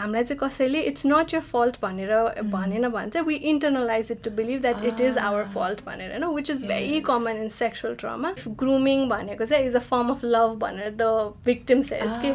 हामीलाई चाहिँ कसैले इट्स नट यर फल्ट भनेर भनेन भने चाहिँ we internalize it to believe that it is our fault भनेर होइन which is very common in sexual trauma grooming भनेको चाहिँ is a form of love भनेर द भिक्टिम सेज के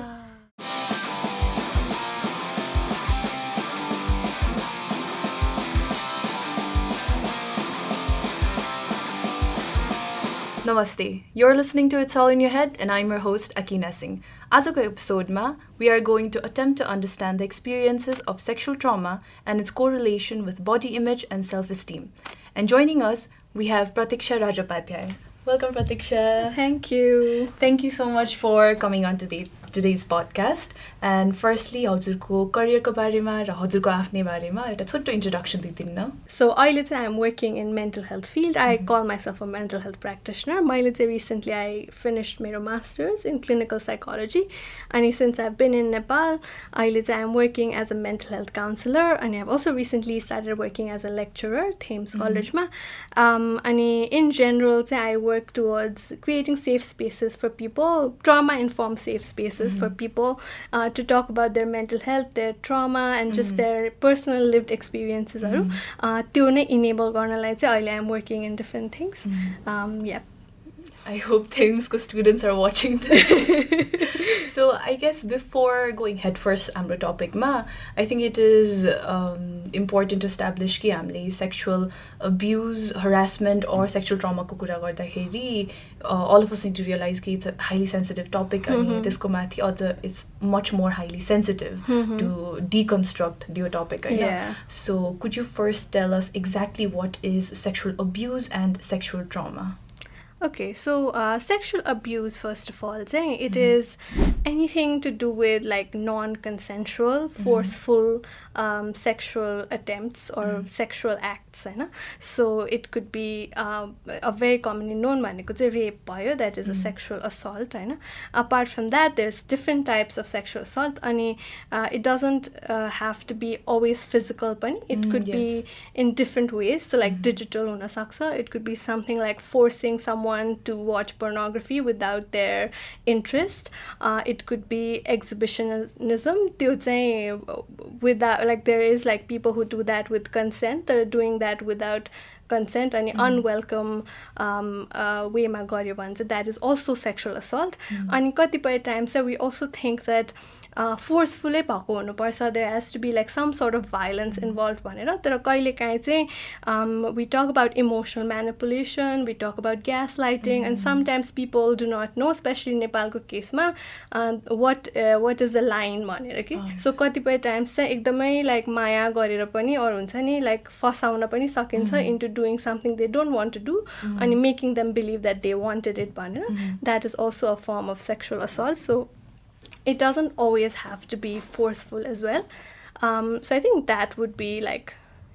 Namaste. You're listening to It's All in Your Head, and I'm your host, Akina Singh. Azoko episode ma, we are going to attempt to understand the experiences of sexual trauma and its correlation with body image and self-esteem. And joining us, we have Pratiksha Rajopadhyaya. Welcome, Pratiksha. Thank you. Thank you so much for coming on today's podcast. And firstly, हजुरको career-को बारेमा र हजुरको आफ्नै बारेमा एउटा छोटो introduction दिदिनु न. So, अहिले चाहिँ I'm working in mental health field. I call myself a mental health practitioner. मैले चाहिँ recently I finished मेरो master's in clinical psychology. And since I've been in Nepal, अहिले चाहिँ I'm working as a mental health counselor. And I've also recently started working as a lecturer, Thames College ma. And in general, I work towards creating safe spaces for people, trauma-informed safe spaces for people to talk about their mental health, their trauma, and just their personal lived experiences. त्यो नै enable गर्नलाई चाहिँ अहिले I'm working in different things. Yeah. I hope Thamesको students are watching this. So I guess before going headfirst हाम्रो topic ma, I think it is important to establish कि हामीले sexual abuse, harassment or sexual trauma को कुरा गर्दाखेरि all of us need to realize कि it's a highly sensitive topic अनि त्यसको माथि अझ it's much more highly sensitive to deconstruct the topic. Yeah. So could you first tell us exactly what is sexual abuse and sexual trauma? Okay, so sexual abuse, first of all, it is anything to do with like non-consensual, forceful sexual attempts or sexual acts. So it could be a very commonly known भनेको चाहिँ rape भयो, that is a sexual assault. Apart from that, there's different types of sexual assault. And it doesn't have to be always physical. It could be in different ways. So like digital हुन सक्छ. It could be something like forcing someone to watch pornography without their interest. It could be exhibitionism. त्यो चाहिँ without, like there is like people who do that with consent. They're doing that without consent and unwelcome way ma garyo bhन्छ, that is also sexual assault. And कतिपय times we also think that forcefully भएको हुनुपर्छ, there has to be like some sort of violence involved भनेर. तर कहिलेकाहीँ चाहिँ we talk about emotional manipulation, we talk about gaslighting, and sometimes people do not know, especially नेपालको केसमा, what is the line भनेर के. So कतिपय times चाहिँ एकदमै like माया गरेर पनि or हुन्छ नि like फसाउन पनि सकिन्छ into doing something they don't want to do and making them believe that they wanted it भनेर. That is also a form of sexual assault. So it doesn't always have to be forceful as well. So I think that would be like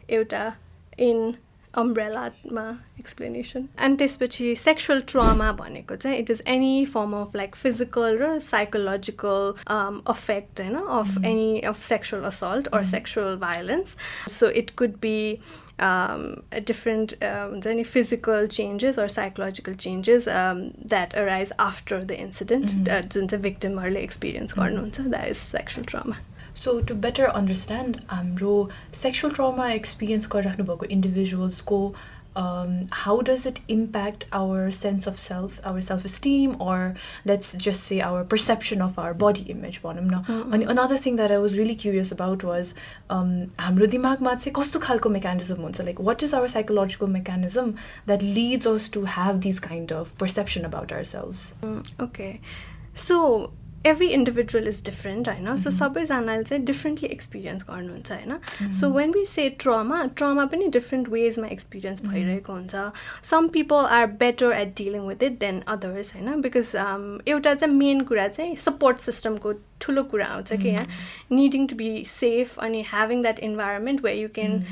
euta in umbrella ma explanation. And त्यसपछि sexual trauma भनेको चाहिँ it is any form of like physical or psychological effect of any of sexual assault or sexual violence. So it could be different any physical changes or psychological changes that arise after the incident जुन चाहिँ victimहरूले experience गर्नुहुन्छ, that is sexual trauma. So to better understand हाम्रो sexual trauma experience गरिराख्नु भएको individuals को how does it impact our sense of self, our self-esteem, or let's just say our perception of our body image भनौँ न. अनि another thing that I was really curious about was हाम्रो दिमागमा चाहिँ कस्तो खालको mechanism हुन्छ, like what is our psychological mechanism that leads us to have these kind of perception about ourselves? Okay, so every individual is different, so सबैजनाले चाहिँ differently experience गर्नुहुन्छ हैन. So when we say trauma पनि different ways मा experience भइरहेको हुन्छ. Some people are better at dealing with it than others हैन, because एउटा चाहिँ main कुरा चाहिँ support system को ठुलो कुरा आउँछ कि यहाँ needing to be safe and having that environment where you can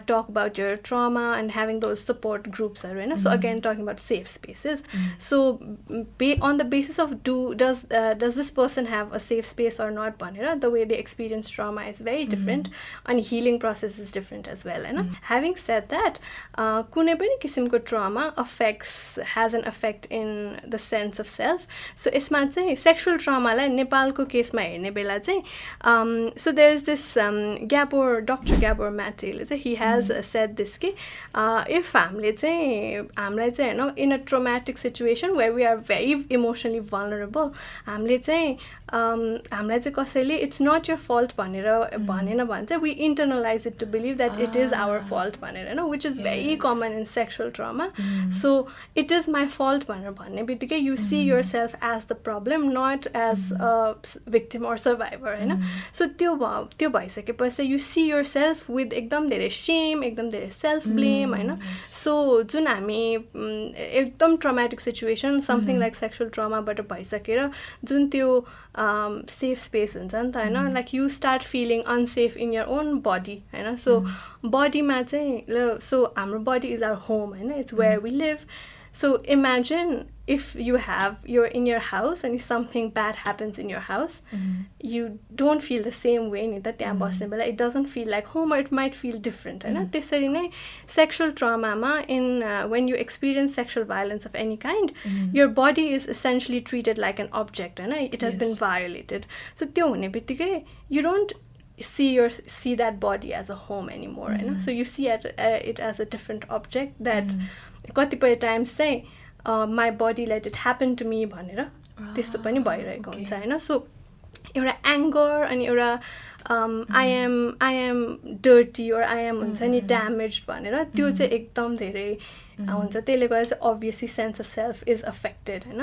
talk about your trauma and having those support groups are so again talking about safe spaces. So on the basis of does this person have a safe space or not bhanera, the way they experience trauma is very different and healing process is different as well. Having said that, कुनै पनि किसिमको trauma has an effect in the sense of self. So यसमा चाहिँ sexual trauma लाई नेपालको केसमा त्यसमा हेर्ने बेला चाहिँ so there is this Dr. Gabor Mate, he has said this कि if हामीले चाहिँ हामीलाई चाहिँ हैन in a traumatic situation where we are very emotionally vulnerable, हामीले चाहिँ हामीलाई चाहिँ कसैले it's not your fault भनेर भनेन भने चाहिँ we internalize it to believe that it is our fault भनेर हैन, which is very common in sexual trauma. So it is my fault भनेर भन्ने बित्तिकै you see yourself as the problem, not as a victim or survivor हैन. So त्यो भइसकेपछि you see yourself with एकदम धेरै shame, एकदम धेरै self blame हैन. So जुन हामी एकदम traumatic situation, something like sexual trauma बाट भइसकेर जुन त्यो safe space हुन्छ नि त हैन, like you start feeling unsafe in your own body हैन. So body मा चाहिँ so हाम्रो body is our home हैन, it's where we live. So imagine if you're in your house and if something bad happens in your house, you don't feel the same way नि त त्यहाँ बस्ने बेला, it doesn't feel like home or it might feel different हैन. त्यसरी नै sexual trauma मा when you experience sexual violence of any kind, your body is essentially treated like an object हैन, it has been violated. So त्यो हुने बित्तिकै you don't see that body as a home anymore हैन. So you see it as a different object that कतिपय times चाहिँ my body let it happen to me भनेर त्यस्तो पनि भइरहेको हुन्छ हैन. सो एउटा एङ्गर अनि एउटा I am dirty or I am हुन्छ नि damaged भनेर त्यो चाहिँ एकदम धेरै हुन्छ. त्यसले गर्दा चाहिँ obviously sense of self is affected हैन.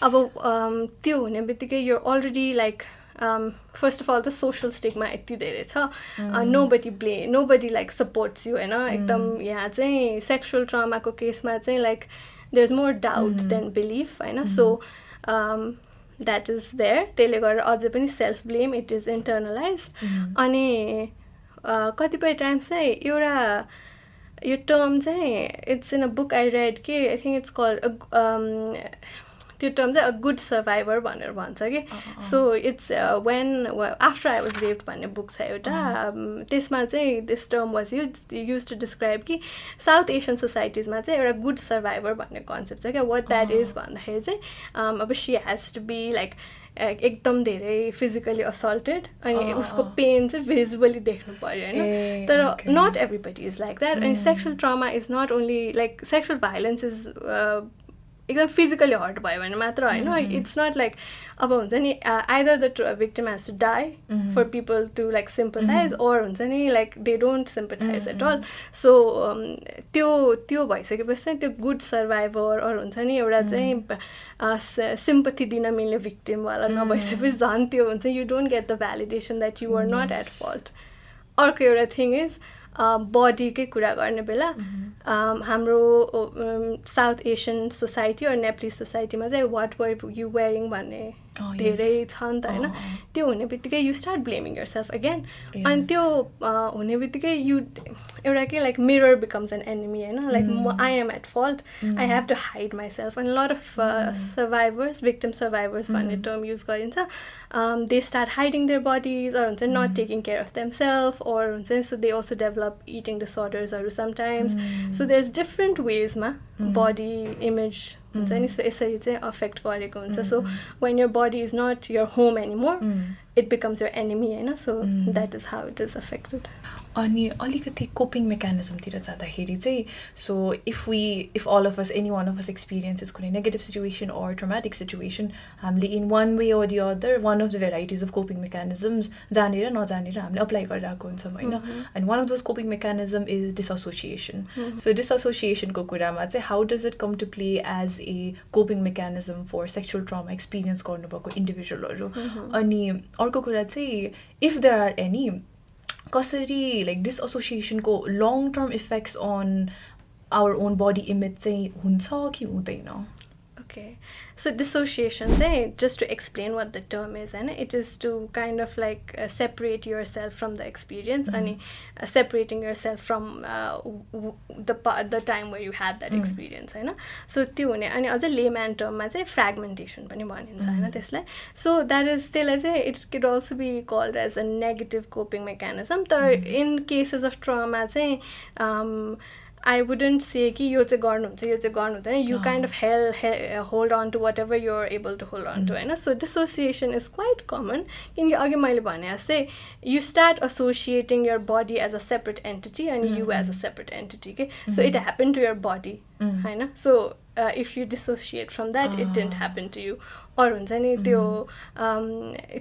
अब त्यो हुने बित्तिकै you're already like first of all the social stigma यति धेरै छ, nobody like supports you हैन. एकदम यहाँ चाहिँ sexual trauma को केसमा चाहिँ like there's more doubt than belief हैन. So that is there. त्यसले गर्दा अझै पनि self blame, it is internalized. अनि कतिपय टाइम्स चाहिँ एउटा यो term चाहिँ it's in a book I read कि I think it's called त्यो term चाहिँ a good survivor भनेर भन्छ कि. So it's when after I was raped भन्ने book छ एउटा, त्यसमा चाहिँ this term was used to describe कि South Asian societies मा चाहिँ एउटा good survivor भन्ने concept छ क्या. What that is भन्दाखेरि चाहिँ अब she has to be like एकदम धेरै physically assaulted अनि उसको pain चाहिँ visibly देख्नु पर्यो हैन. तर not everybody is like that. And sexual trauma is not only like sexual violence is एकदम physically hurt भयो भने मात्र हैन. It's not like अब हुन्छ नि either the victim has to die for people to like sympathize or हुन्छ नि like they don't sympathize at all. So त्यो भइसकेपछि त्यो good survivor or हुन्छ नि एउटा चाहिँ sympathy दिन मिल्ने victim वाला नभइसकेपछि झन् त्यो हुन्छ you don't get the validation that you were not at fault. अर्को एउटा thing is body कै कुरा गर्ने बेला हाम्रो south Asian society or Nepalese society मा चाहिँ what were you wearing भन्ने धेरै छ नि त हैन. त्यो हुने बित्तिकै you start blaming yourself again. अनि त्यो हुने बित्तिकै you एउटा के like mirror becomes an enemy हैन. Like I am at fault, I have to hide myself. And a lot of survivors, victim survivors भन्ने term use गरिन्छ. They start hiding their bodies or हुन्छ not taking care of themselves or हुन्छ so they also develop eating disorders or sometimes. So there's different ways मा body image हुन्छ नि यसरी चाहिँ affect गरेको हुन्छ. So when your body is not your home anymore, it becomes your enemy हैन. So that is how it is affected. अनि अलिकति coping mechanism तिर जाँदाखेरि चाहिँ so if all of us, any one of us experiences कुनै negative situation or traumatic situation, हामीले in one way or the other one of the varieties of coping mechanisms जानेर नजानेर हामीले apply गरिरहेको हुन्छौँ हैन. And one of those coping mechanism is dissociation. So dissociation को कुरामा चाहिँ how does it come to play as a coping mechanism for sexual trauma experience गर्नुभएको individualहरु. अनि अर्को कुरा चाहिँ if there are any कसरी like dissociation को long term effects on our own body image चाहिँ हुन्छ कि हुँदैन. Okay, so dissociation चाहिँ just to explain what the term is and it is to kind of like separate yourself from the experience and separating yourself from the time where you had that experience हैन. So त्यो हुने अनि अझै layman term मा चाहिँ fragmentation पनि भनिन्छ हैन त्यसलाई. So that is still as it could also be called as a negative coping mechanism. तर in cases of trauma चाहिँ I wouldn't say कि यो चाहिँ गर्नुहुन्छ यो चाहिँ गर्नु हुँदैन. You kind of hold on to whatever you're able to hold on to, होइन. So dissociation is quite common. किनकि अघि मैले भने जस्तै you start associating your body as a separate entity and you as a separate entity, okay? So it happened to your body, होइन. So if you dissociate from that, it didn't happen to you. Or हुन्छ नि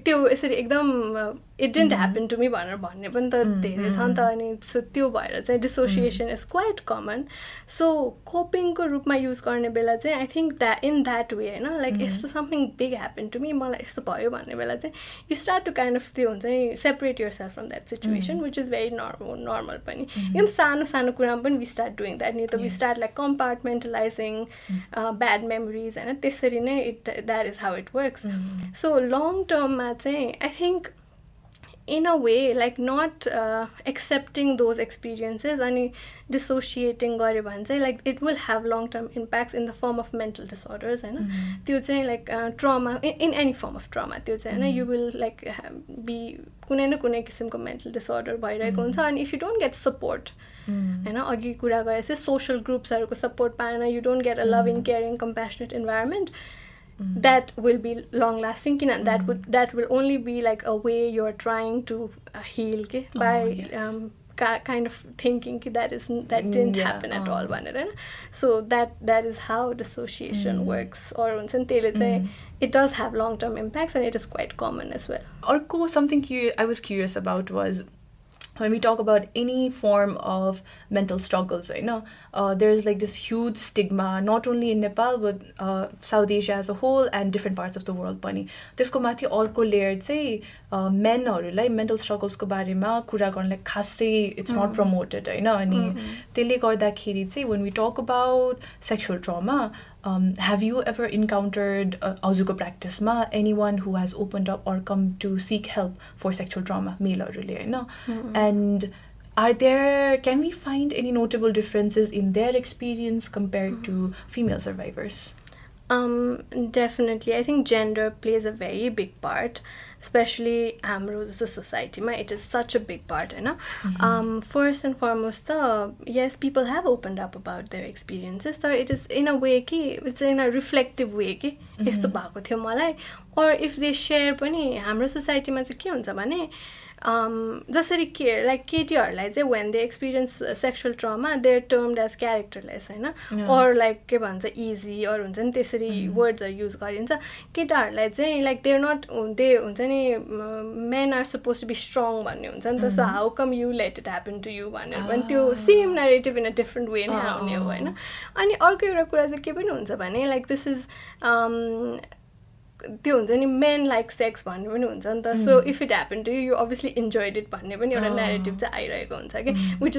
त्यो यसरी एकदम it didn't happen to me भनेर भन्ने पनि त धेरै छ नि त. अनि सो त्यो भएर चाहिँ dissociation is quite common. So coping को रूपमा युज गर्ने बेला चाहिँ I think that in that way, होइन, like यस्तो something big happened to me, मलाई यस्तो भयो भन्ने बेला चाहिँ you start to kind of त्यो हुन्छ नि separate yourself from that situation, which is very normal पनि. एकदम सानो सानो कुरामा पनि we start doing that, नि त we start like compartmentalizing bad memories, होइन. त्यसरी नै that is how it works. So long term मा चाहिँ I think in a way like not accepting those experiences and dissociating गर्यो भने चाहिँ like it will have long term impacts in the form of mental disorders, होइन. त्यो चाहिँ like trauma in any form of trauma, त्यो चाहिँ होइन, you will like be कुनै न कुनै किसिमको mental disorder भइरहेको हुन्छ. and if you don't get support, होइन, अघि कुरा गरे चाहिँ social groupsहरूको support पाएन, you don't get a loving, caring, compassionate environment, that will be long lasting, that will only be like a way you're trying to heal by kind of thinking that didn't happen at all भनेर, होइन. So that is how dissociation works. Or हुन्छ नि त्यसले चाहिँ it does have long term impacts and it is quite common as well. अर्को something I was curious about was when we talk about any form of mental struggles, right now, there's like this huge stigma, not only in Nepal but South Asia as a whole and different parts of the world पनि. त्यसको माथि अर्को layer चाहिँ मेनहरूलाई mental स्ट्रगल्सको बारेमा कुरा गर्नलाई खासै it's not promoted, होइन. अनि त्यसले गर्दाखेरि चाहिँ when we talk about sexual trauma, have you ever encountered हजुरको प्र्याक्टिसमा anyone who has opened up or come to seek help for sexual trauma, मेलहरूले, होइन? And can we find any notable differences in their experience compared to female survivors? Definitely. I think gender plays a very big part, especially हाम्रो जस्तो सोसाइटीमा. It is such a big part, होइन. First and foremost, yes, people have opened up about their experiences, तर it is in a way कि it's in a reflective way कि यस्तो भएको थियो मलाई. Or if they share पनि हाम्रो सोसाइटीमा चाहिँ के हुन्छ भने जसरी लाइक केटीहरूलाई चाहिँ when they experience sexual trauma they're termed as characterless, होइन. or like के भन्छ easy or हुन्छ नि त्यसरी वर्ड्सहरू युज गरिन्छ. केटाहरूलाई चाहिँ like they're not, हुन्छ नि men are supposed to be strong भन्ने हुन्छ नि त. so how come you let it happen to you भनेर पनि त्यो same narrative in a different way नै आउने हो, होइन. अनि अर्को एउटा कुरा चाहिँ के पनि हुन्छ भने like this is त्यो हुन्छ नि men like sex भन्ने पनि हुन्छ नि त. so if it happened to you, you obviously enjoyed it भन्ने पनि एउटा narrative चाहिँ आइरहेको हुन्छ कि which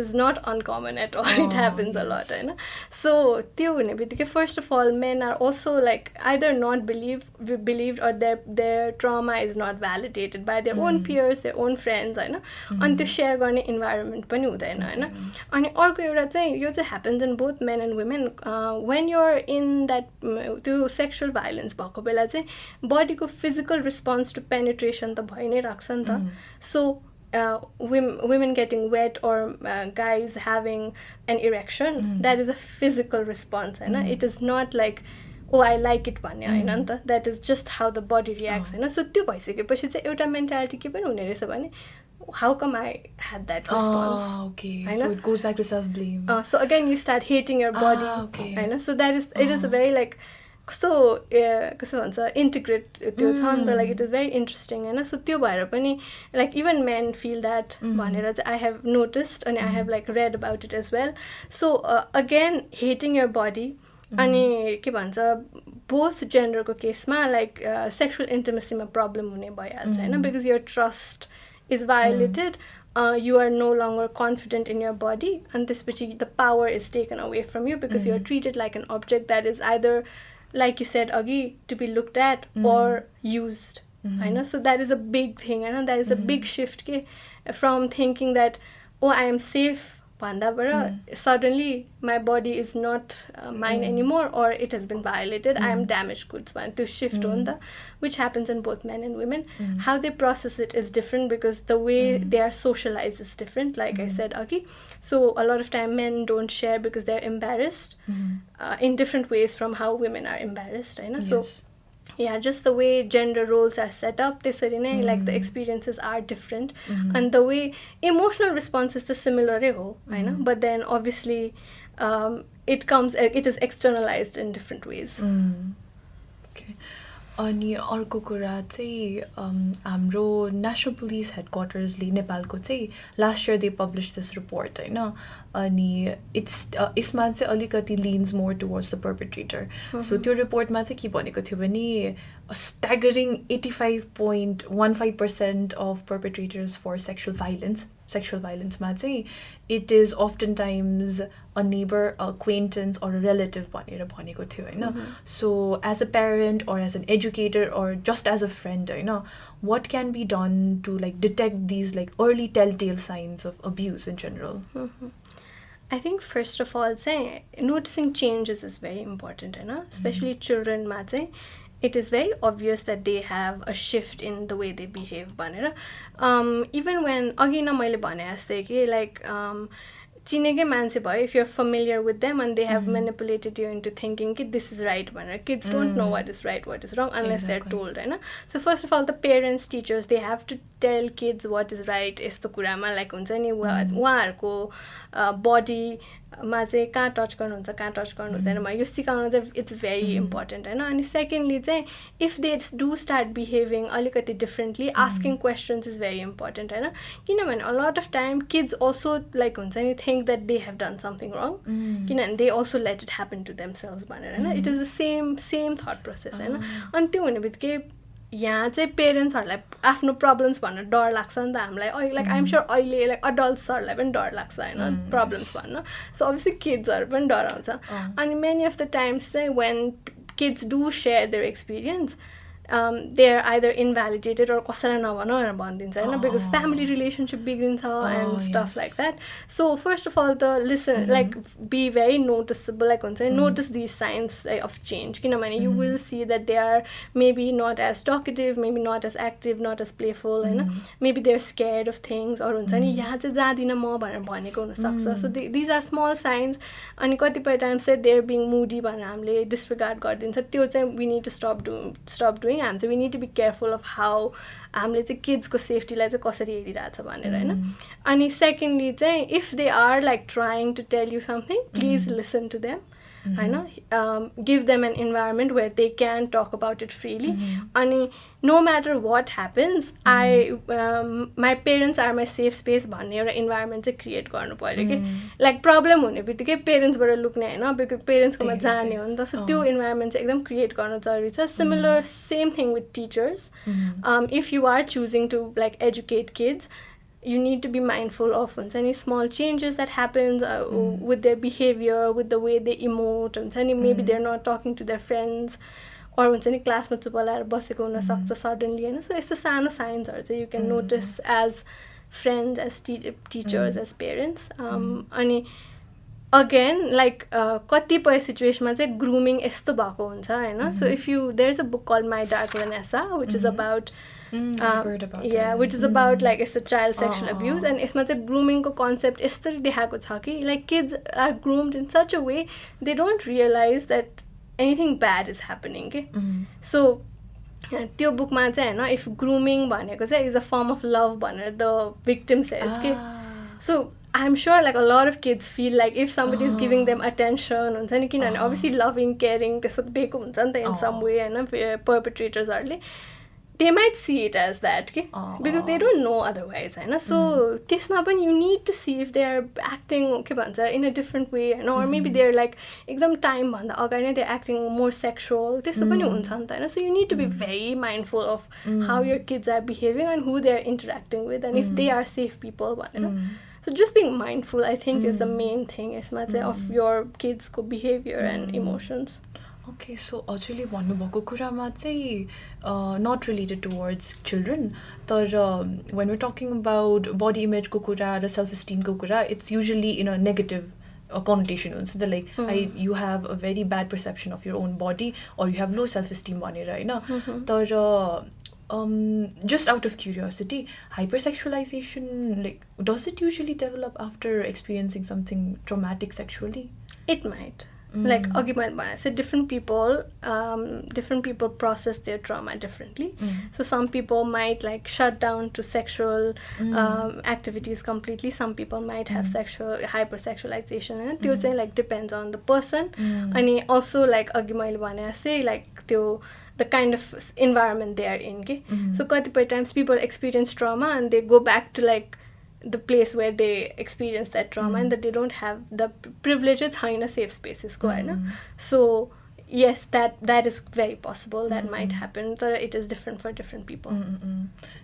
is not uncommon at all. it happens a lot, होइन. so त्यो हुने बित्तिकै first of all men are also like either not believed or their trauma is not validated by their own peers, their own friends, होइन. अनि त्यो share गर्ने environment पनि हुँदैन, होइन. अनि अर्को एउटा चाहिँ यो चाहिँ happens in both men and women. when you're in that त्यो sexual violence भएको बेला चाहिँ बडीको फिजिकल रिस्पोन्स टु पेनिट्रेसन त भइ नै राख्छ नि त. So women getting wet or guys having an erection, that is a physical response, होइन. it is not like oh I like it भन्ने होइन नि त. that is just how the body reacts, होइन. so त्यो भइसकेपछि चाहिँ एउटा मेन्टालिटी के पनि हुने रहेछ भने how come I had that response? Okay. So it goes back to self-blame. So again you start hating your body, होइन. so that is it is a very like कस्तो भन्छ integrate त्यो छ नि त. like it is very interesting, होइन. so त्यो भएर पनि like even men feel that भनेर चाहिँ I have noticed and I have like read about it as well. so again hating your body अनि के भन्छ both genderको केसमा like sexual intimacy मा problem हुने भइहाल्छ, होइन. because your trust is violated, you are no longer confident in your body, and त्यसपछि the power is taken away from you because you are treated like an object that is either like you said agi to be looked at or used, होइन. so that is a big thing, होइन. that is a big shift from thinking that oh I am safe भन्दाबाट suddenly my body is not mine anymore, or it has been violated, I am damaged goods भने त्यो shift हो नि त, which happens in both men and women. How they process it is different because the way they are socialized is different, like I said Aki. So a lot of time men don't share because they're embarrassed in different ways from how women are embarrassed, right? So yeah, just the way gender roles are set up, त्यसरी नै like the experiences are different, and the way emotional response is the similar ho, हैन, but then obviously it is externalized in different ways. Okay. अनि अर्को कुरा चाहिँ हाम्रो national police हेडक्वार्टर्सले नेपालको चाहिँ last year they publish this report हैन, अनि यसमा चाहिँ अलिकति leans more towards the perpetrator. So त्यो रिपोर्टमा चाहिँ के भनेको थियो भने staggering 85.15% of perpetrators for sexual violence मा चाहिँ it is oftentimes a neighbor, acquaintance or a relative भनेको थियो हैन. So as a parent or as an educator or just as a friend हैन, what can be done to like detect these like early telltale signs of abuse in general? I think first of all say noticing changes is very important, especially children ma चाहिँ it is very obvious that they have a shift in the way they behave भनेर. Even when अघि न मैले भने जस्तै कि like चिनेकै मान्छे भयो, if you're familiar with them and they have manipulated you into thinking कि this is right भनेर. Kids don't know what is right, what is wrong unless they're told, हैन. So first of all the parents, teachers, they have to tell kids what is right. यस्तो कुरामा like हुन्छ नि उहाँहरुको body मा चाहिँ कहाँ touch गर्नुहुन्छ कहाँ टच गर्नु हुँदैन यो सिकाउन चाहिँ इट्स भेरी इम्पोर्टेन्ट हैन. अनि सेकेन्डली चाहिँ if they do start behaving अलिकति differently asking questions is very important हैन, किनभने a lot of time kids also like हुन्छ नि think that they have done something wrong, किनभने they also let it happen to themselves भनेर हैन. It is the same thought process हैन. अनि त्यो हुने बित्तिकै यहाँ चाहिँ पेरेन्ट्सहरूलाई आफ्नो प्रब्लम्स भन्न डर लाग्छ नि त हामीलाई. लाइक आइएम स्योर अहिले लाइक अडल्ट्सहरूलाई पनि डर लाग्छ होइन प्रब्लम्स भन्न. सो अभियसली किड्सहरू पनि डराउँछ. अनि मेनी अफ द टाइम्स चाहिँ when kids do share there experience they are either invalidated or कसैलाई नभन भनेर भनिदिन्छ होइन, because family relationship बिग्रिन्छ and stuff like that. So first of all the listen like be very noticeable, like हुन्छ notice these signs of change, किनभने you will see that they are maybe not as talkative, maybe not as active, not as playful होइन, maybe they're scared of things, or हुन्छ नि यहाँ चाहिँ जाँदिन म भनेर भनेको हुनसक्छ. So these are small signs. अनि कतिपय टाइम चाहिँ they're being moody भनेर हामीले disregard गरिदिन्छ. त्यो चाहिँ we need to stop doing. We need to be careful of how हामीले चाहिँ किड्सको सेफ्टीलाई चाहिँ कसरी हेरिरहेछ भनेर होइन. अनि सेकेन्डली चाहिँ if they are like trying to tell you something please listen to them होइन. Give them an environment where they can talk about it freely. अनि no matter what happens my parents are my safe space भन्ने एउटा environment चाहिँ create गर्नु पऱ्यो कि. Like problem हुने बित्तिकै पेरेन्ट्सबाट लुक्ने होइन, बिकज पेरेन्ट्सकोमा जाने हो नि त. सो त्यो इन्भाइरोमेन्ट चाहिँ एकदम क्रिएट गर्नु जरुरी छ. Similar same thing with teachers. If you are choosing to like educate kids, you need to be mindful of any small changes that happens with their behavior, with the way they emote. Maybe they're not talking to their friends, or class ma chupa laera baseko huna sakcha suddenly, so it's the sano signs are you can notice as friends, as teachers, as parents. Ani again like katipay situation ma chai grooming esto bhako huncha हैन. So if you there's a book called My Dark Vanessa which is about I've heard about that. Which is about like it's a child sexual abuse, and यसमा चाहिँ grooming को concept यसरी देखाएको छ कि like kids are groomed in such a way they don't realize that anything bad is happening के. So त्यो बुकमा चाहिँ हैन if grooming भनेको चाहिँ is a form of love भनेर the victim says के. So I'm sure like a lot of kids feel like if somebody is giving them attention हुन्छ नि, किनभने obviously loving, caring त्यसो दिएको हुन्छ नि त in some way हैन perpetrators they might see it as that because they don't know otherwise हैन. So त्यसमा पनि you need to see if they are acting के भन्छ in a different way हैन, or maybe they're like एकदम time भन्दा अगाडि नै they're acting more sexual, त्यस्तो पनि हुन्छ नि त हैन. So you need to be very mindful of how your kids are behaving and who they're interacting with, and if they are safe people भनेर. So just being mindful I think is the main thing यसमा चाहिँ of your kids को behavior and emotions. Okay, so हजुरले भन्नुभएको कुरामा चाहिँ not related towards children, तर when we're talking about body image को कुरा र self esteem को कुरा, it's usually in a negative connotation हुन्छ that like you have a very bad perception of your own body or you have low self esteem भनेर हैन. तर just out of curiosity, hypersexualization, like, does it usually develop after experiencing something traumatic sexually? It might. Like, so different people process their trauma differently. So some people might like shut down to sexual activities completely. Some people might have sexual hypersexualization, and it like depends on the person. And also like say like the kind of environment they are in. So quite times people experience trauma and they go back to like the place where they experience that trauma and that they don't have the privileges in a safe spaces. So yes, that is very possible. That might happen, but it is different for different people.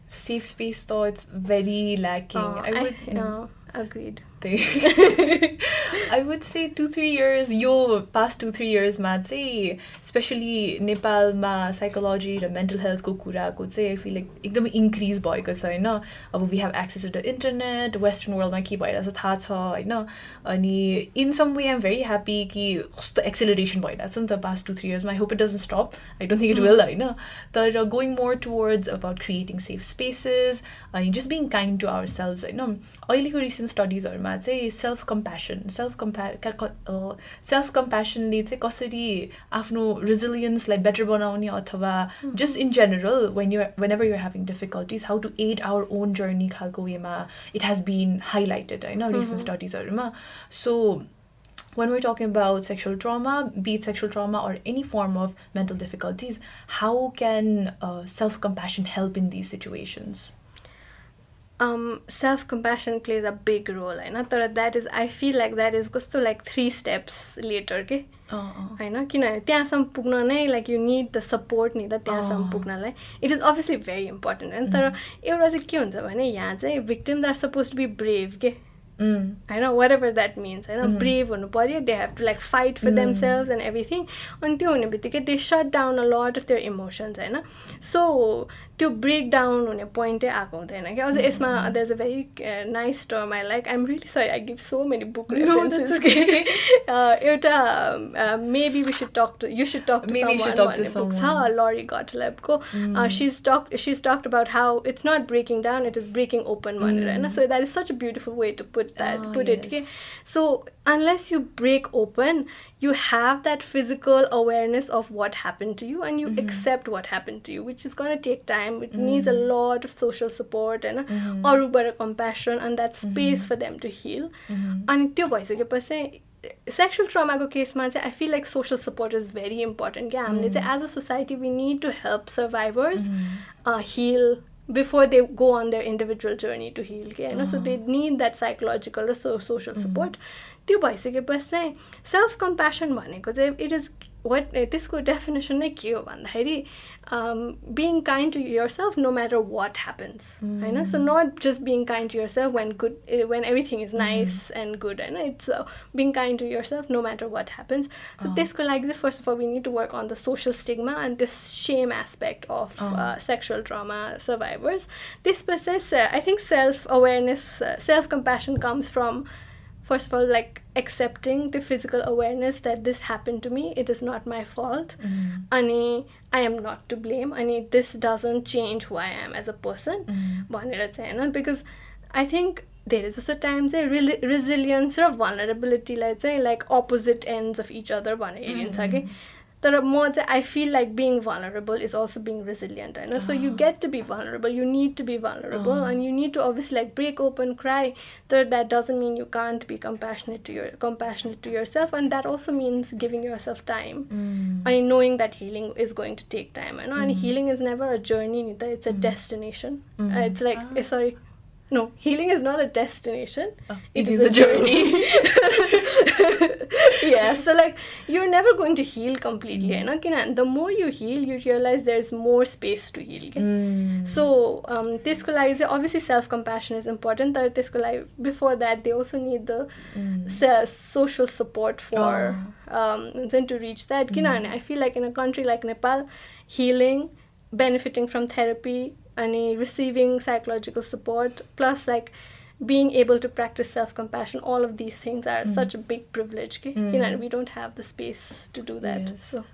Safe space though, it's very lacking. Agreed. I would say 2-3 years, past 2-3 years ma चाहिँ especially नेपालमा psychology र mental health को कुराको चाहिँ I feel like एकदमै increase भएको छ हैन. अब we have access to the internet, western world मा के भइरहेछ थाहा छ हैन. अनि in some way I'm very happy कि कस्तो acceleration भइरहेछ नि त past 2-3 years मा. I hope it doesn't stop. I don't think it will हैन. तर going more towards about creating safe spaces and just being kind to ourselves हैन. अहिलेको recent studies हरुमा चाहिँ self compassionले चाहिँ कसरी आफ्नो resilience लाई better बनाउने अथवा just in general whenever you're having difficulties, how to aid our own journey खालको वेमा it has been highlighted हैन recent studies हरुमा. So when we're talking about sexual trauma, be it sexual trauma or any form of mental difficulties, how can self-compassion help in these situations? Self-compassion plays a big role, but that is, I feel like that is just like 3 steps later, okay? Like you need the support, it is obviously very important. And victims are supposed to be brave, okay? I know, whatever that means. Brave they have to like fight for themselves and everything. And they shut down a lot of their emotions. So to break down on a point, there's a very nice term I like. I'm really sorry, I give so many book references. No, that's okay. Maybe you should talk to someone. Laurie Gottlieb. She's talked about how it's not breaking down, it is breaking open. So that is such a beautiful way to put it. Okay? So unless you break open, you have that physical awareness of what happened to you and you accept what happened to you, which is going to take time. It needs a lot of social support and compassion and that space for them to heal. And sexual trauma case, I feel like social support is very important. As a society, we need to help survivors heal before they go on their individual journey to heal. So they need that psychological or social support. Self-compassion, it is what this definition being kind to yourself no matter what happens. So not just being kind to yourself when everything is nice and good. It's being kind to yourself no matter what happens. So first of all, we need to work on the social stigma and this shame aspect of sexual trauma survivors. This process, I think self-awareness, self-compassion comes from, first of all, like accepting the physical awareness that this happened to me, it is not my fault, and I am not to blame, and this doesn't change who I am as a person. Because I think there is also times resilience or vulnerability, let's say, like opposite ends of each other. I feel like being vulnerable is also being resilient. So you get to be vulnerable, you need to be vulnerable, and you need to obviously like break open, cry. That doesn't mean you can't be compassionate to yourself, and that also means giving yourself time and knowing that healing is going to take time. And healing is never a journey, it's a destination. It's like sorry. No, healing is not a destination. It is a journey. Yeah, so like you're never going to heal completely, and the more you heal, you realize there's more space to heal. So त्यसको लागि चाहिँ obviously self-compassion is important, तर त्यसको लागि before that they also need the social support for to reach that. किनभने I feel like in a country like Nepal, healing, benefiting from therapy, and receiving psychological support, plus like being able to practice self-compassion, all of these things are such a big privilege. We don't have the space to do that. Yes. So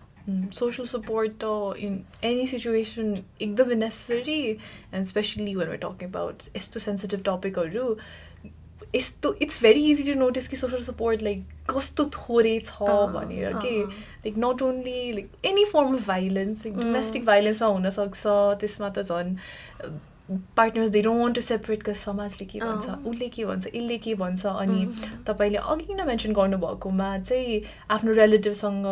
social support in any situation एकदमै necessary, and especially when we're talking about यस्तो sensitive topic it's very easy to notice कि social support like कस्तो थोरै छ भनेर के, like not only like any form of violence, like domestic violence मा हुन सक्छ, त्यसमा त झन् partners they don't want to separate because समाजले के भन्छ, उसले के भन्छ, यसले के भन्छ, अनि तपाईले अघि नै मेन्सन गर्नुभएकोमा चाहिँ आफ्नो रिलेटिभसँग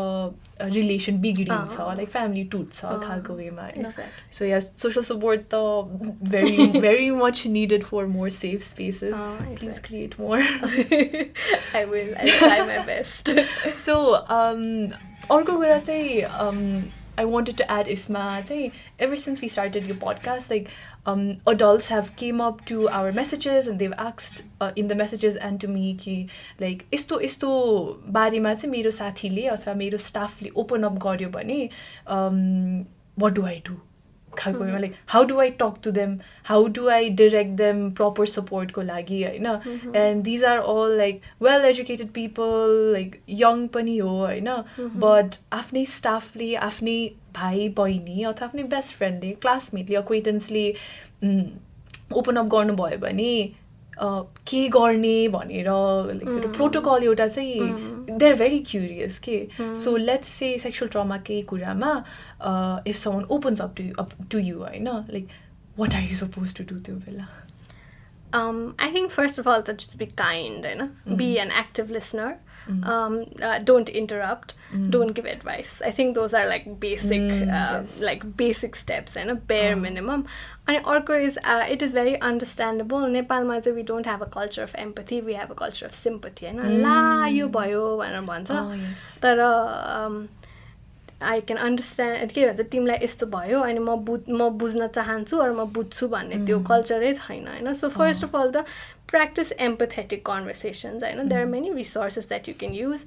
रिलेसन बिग्रिन्छ, like family टुट्छ खालको वेमा हैन. So yeah, social support very very much needed for more safe spaces. Please create more. I'll try my best. So अर्को कुरा चाहिँ I wanted to add Isma, ever since we started your podcast, like adults have came up to our messages and they've asked in the messages and to me ki like isto barema चाहिँ मेरो साथीले अथवा मेरो स्टाफले open up गर्यो भने what do I do? Like how do I talk to them? How do I direct them proper support ko लागि हैन? And these are all like well educated people, like young पनि हो हैन, but आफ्नै स्टाफले आफ्नै भाइ बहिनी अथवा आफ्नै बेस्ट फ्रेन्डले क्लासमेटले acquaintanceले ओपन अप गर्नुभयो भने के गर्ने भनेर like प्रोटोकल एउटा चाहिँ they're very curious के. So let's say sexual trauma केही कुरामा if someone opens up to you हैन, like what are you supposed to do त्यो बेला? I think first of all to just be kind, be an active listener. Don't interrupt, don't give advice. I think those are like basic like basic steps and a bare minimum. And अर्को is it is very understandable. नेपालमा चाहिँ we don't have a culture of empathy, we have a culture of sympathy. ला यो भयो भनेर भन्छ. तर I can understand के भन्छ तिमीलाई यस्तो भयो अनि म बुझ्न चाहन्छु अर म बुझ्छु भन्ने त्यो कल्चरै छैन हैन. So first of all practice empathetic conversations. There are many resources that you can use.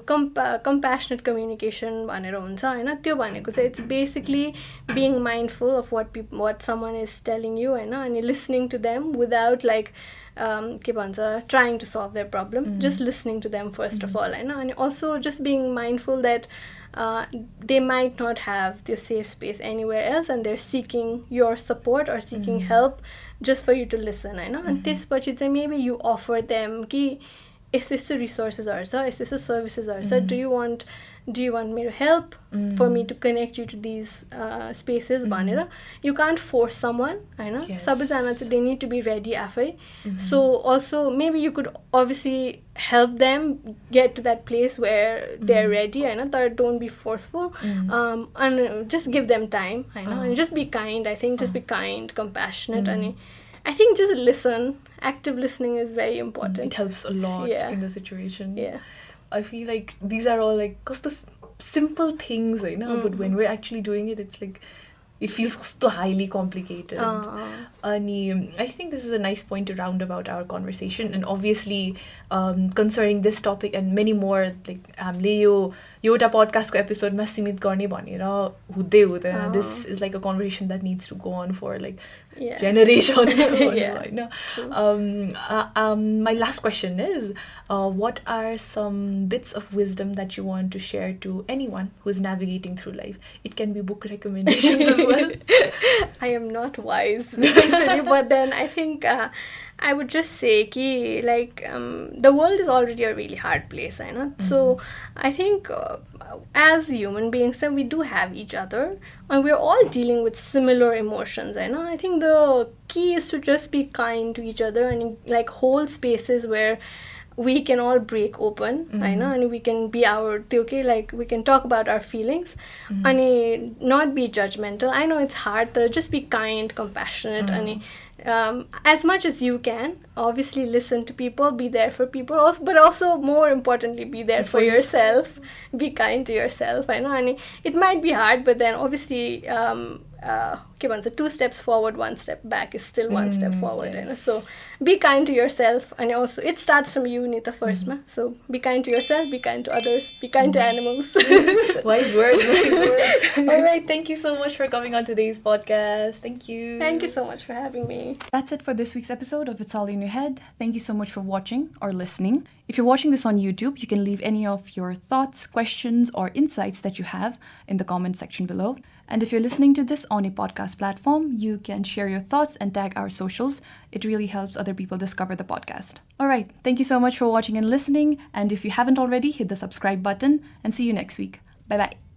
Compassionate communication भनेर हुन्छ हैन. त्यो भनेको चाहिँ it's basically being mindful of what someone is telling you and listening to them without like के भन्छ trying to solve their problem, just listening to them first of all and also just being mindful that they might not have their safe space anywhere else and they're seeking your support or seeking help just for you to listen and त्यसपछि चाहिँ maybe you offer them कि यस्तो resources are यस्तो services are do you want me to help for me to connect you to these spaces भनेर you can't force someone हैन. सबैजना चाहिँ they need to be ready आफै. So also maybe you could obviously help them get to that place where they're ready हैन, तर don't be forceful and just give them time हैन, and just be kind. I think just be kind, compassionate and I think just listen. Active listening is very important. It helps a lot in the situation. Yeah. I feel like these are all like simple things, but when we're actually doing it, it's like it feels so highly complicated. I think this is a nice point to round about our conversation, and obviously concerning this topic and many more, like हामीले यो एउटा podcast को episode मा सीमित गर्ने भनेर हुँदै हुँदैन. This is like a conversation that needs to go on for like generations. My last question is, what are some bits of wisdom that you want to share to anyone who's navigating through life? It can be book recommendations as well. I am not wise, but then I think I would just say ki like the world is already a really hard place, so I think as human beings we do have each other and we're all dealing with similar emotions. I think the key is to just be kind to each other and like hold spaces where we can all break open and we can be like we can talk about our feelings and not be judgmental. I know it's hard, but just be kind, compassionate and as much as you can, obviously listen to people, be there for people, also, but also more importantly, be there for yourself. Be kind to yourself. I know, and it might be hard, but then obviously, two steps forward, one step back is still one step forward. Yes. So be kind to yourself, and also it starts from you, Nita, first. So be kind to yourself, be kind to others, be kind to animals. Wise words, wise words. All right, thank you so much for coming on today's podcast. Thank you. Thank you so much for having me. That's it for this week's episode of It's All in Your Head. Thank you so much for watching or listening. If you're watching this on YouTube, you can leave any of your thoughts, questions, or insights that you have in the comment section below. And if you're listening to this on a podcast platform, you can share your thoughts and tag our socials. It really helps other people discover the podcast. All right, thank you so much for watching and listening. And if you haven't already, hit the subscribe button and see you next week. Bye-bye.